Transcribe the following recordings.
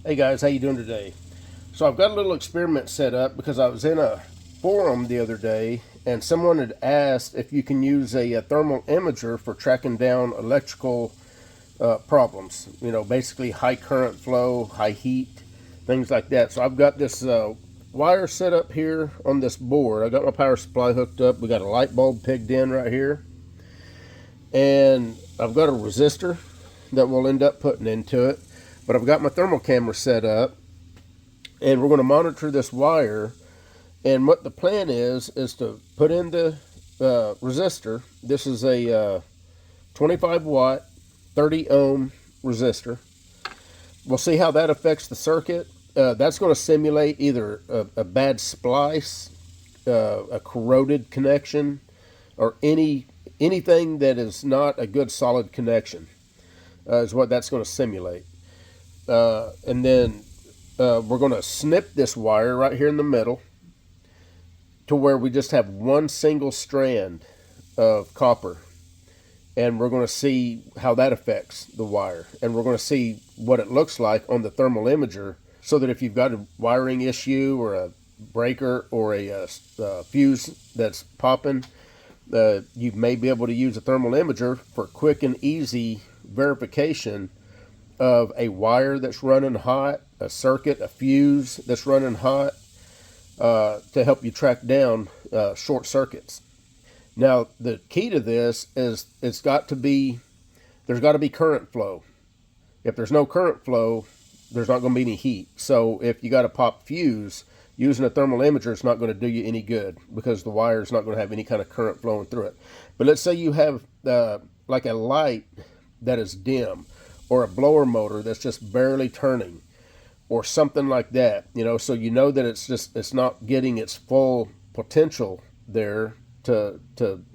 Hey guys, how you doing today? So I've got a little experiment set up because I was in a forum the other day and someone had asked if you can use a thermal imager for tracking down electrical problems. You know, basically high current flow, high heat, things like that. So I've got this wire set up here on this board. I got my power supply hooked up. We got a light bulb pigged in right here. And I've got a resistor that we'll end up putting into it. But I've got my thermal camera set up, and we're going to monitor this wire. And what the plan is to put in the resistor. This is a 25 watt, 30 ohm resistor. We'll see how that affects the circuit. That's going to simulate either a bad splice, a corroded connection, or anything that is not a good solid connection is what that's going to simulate. And then we're going to snip this wire right here in the middle to where we just have one single strand of copper. And we're going to see how that affects the wire. And we're going to see what it looks like on the thermal imager, so that if you've got a wiring issue or a breaker or a fuse that's popping, you may be able to use a thermal imager for quick and easy verification of a wire that's running hot, a circuit, a fuse that's running hot, to help you track down short circuits. Now, the key to this is there's got to be current flow. If there's no current flow, there's not going to be any heat. So if you got a pop fuse, using a thermal imager is not going to do you any good because the wire is not going to have any kind of current flowing through it. But let's say you have like a light that is dim, or a blower motor that's just barely turning, or something like that, you know, so you know that it's not getting its full potential there to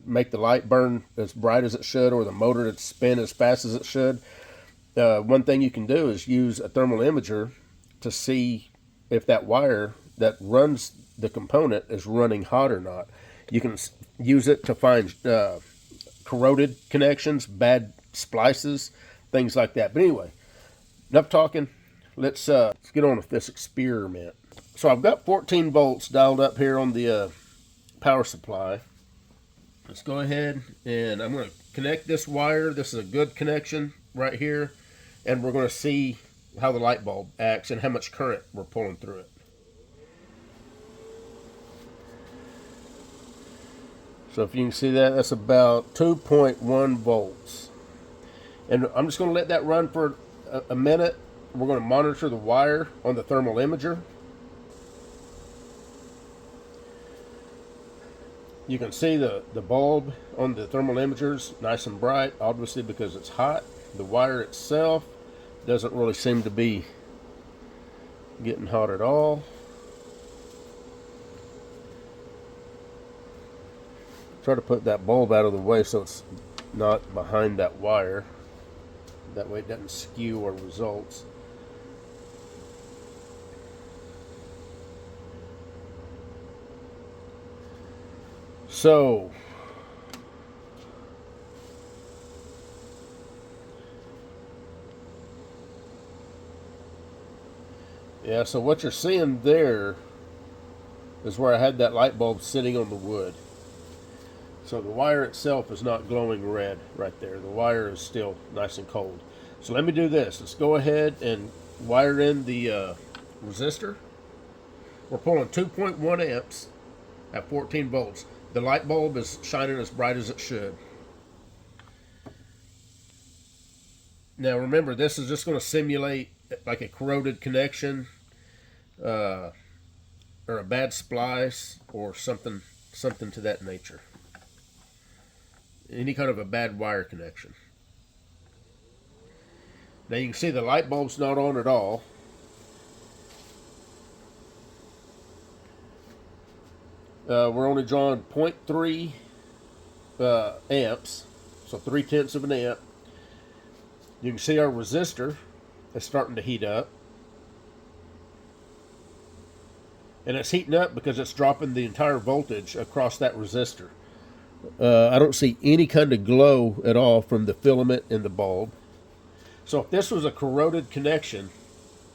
make the light burn as bright as it should, or the motor to spin as fast as it should. One thing you can do is use a thermal imager to see if that wire that runs the component is running hot or not. You can use it to find corroded connections, bad splices, things like that. But anyway, enough talking. Let's get on with this experiment. So I've got 14 volts dialed up here on the power supply. Let's go ahead and I'm going to connect this wire. This is a good connection right here. And we're going to see how the light bulb acts and how much current we're pulling through it. So if you can see that, that's about 2.1 volts. And I'm just going to let that run for a minute. We're going to monitor the wire on the thermal imager. You can see the bulb on the thermal imagers nice and bright, obviously because it's hot. The wire itself doesn't really seem to be getting hot at all. Try to put that bulb out of the way so it's not behind that wire. That way it doesn't skew our results. So yeah, so what you're seeing there is where I had that light bulb sitting on the wood. So the wire itself is not glowing red right there. The wire is still nice and cold. So let me do this. Let's go ahead and wire in the resistor. We're pulling 2.1 amps at 14 volts. The light bulb is shining as bright as it should. Now remember, this is just going to simulate like a corroded connection, or a bad splice, or something to that nature. Any kind of a bad wire connection. Now you can see the light bulb's not on at all. We're only drawing 0.3 amps, so 0.3 of an amp. You can see our resistor is starting to heat up. And it's heating up because it's dropping the entire voltage across that resistor. I don't see any kind of glow at all from the filament in the bulb. So if this was a corroded connection,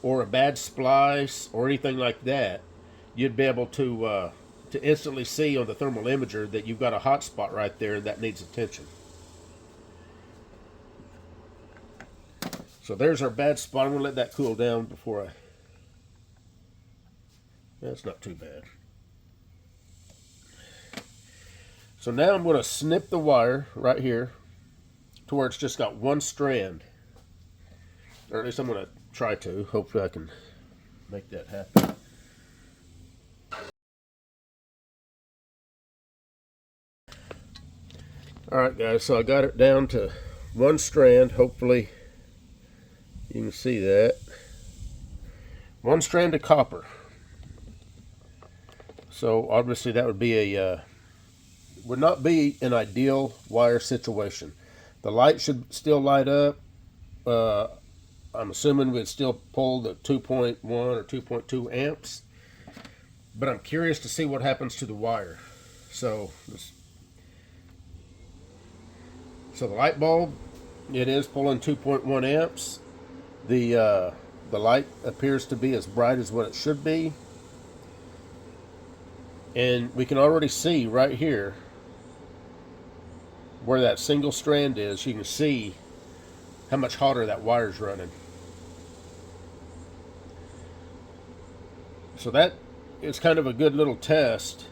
or a bad splice or anything like that, you'd be able to instantly see on the thermal imager that you've got a hot spot right there that needs attention. So there's our bad spot. I'm going to let that cool down before I... That's not too bad. So now I'm going to snip the wire right here to where it's just got one strand. Or at least I'm going to try to. Hopefully I can make that happen. Alright guys, so I got it down to one strand. Hopefully you can see that. One strand of copper. So obviously that would be a would not be an ideal wire situation. The light should still light up. I'm assuming we'd still pull the 2.1 or 2.2 amps. But I'm curious to see what happens to the wire. So the light bulb, it is pulling 2.1 amps. The light appears to be as bright as what it should be. And we can already see right here where that single strand is. You can see how much hotter that wire's running. So that is kind of a good little test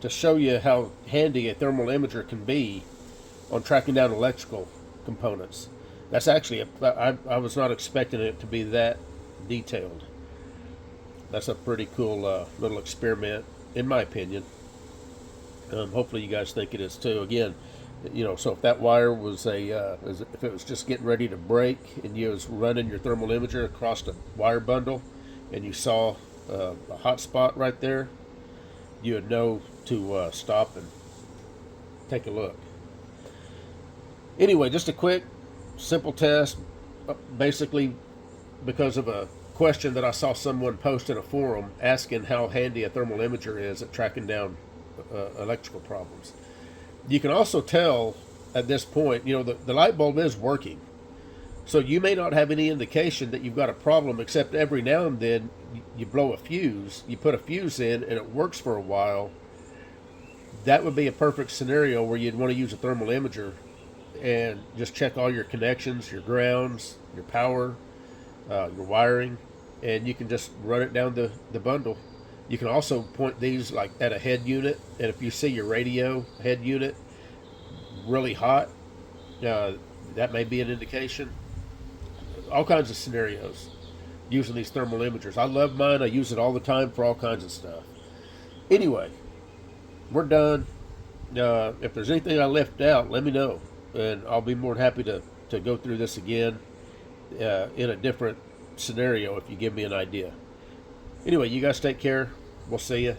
to show you how handy a thermal imager can be on tracking down electrical components. That's actually, I was not expecting it to be that detailed. That's a pretty cool little experiment, in my opinion. Hopefully you guys think it is too. Again, you know, so if that wire was if it was just getting ready to break and you was running your thermal imager across the wire bundle and you saw a hot spot right there, you would know to stop and take a look. Anyway, just a quick, simple test, basically because of a question that I saw someone post in a forum asking how handy a thermal imager is at tracking down electrical problems. You can also tell at this point, you know, the light bulb is working. So you may not have any indication that you've got a problem, except every now and then you blow a fuse, you put a fuse in and it works for a while. That would be a perfect scenario where you'd want to use a thermal imager and just check all your connections, your grounds, your power, your wiring, and you can just run it down the bundle. You can also point these like at a head unit, and if you see your radio head unit really hot, that may be an indication. All kinds of scenarios using these thermal imagers. I love mine. I use it all the time for all kinds of stuff. Anyway, we're done. If there's anything I left out, let me know, and I'll be more than happy to go through this again in a different scenario if you give me an idea. Anyway, you guys take care. We'll see you.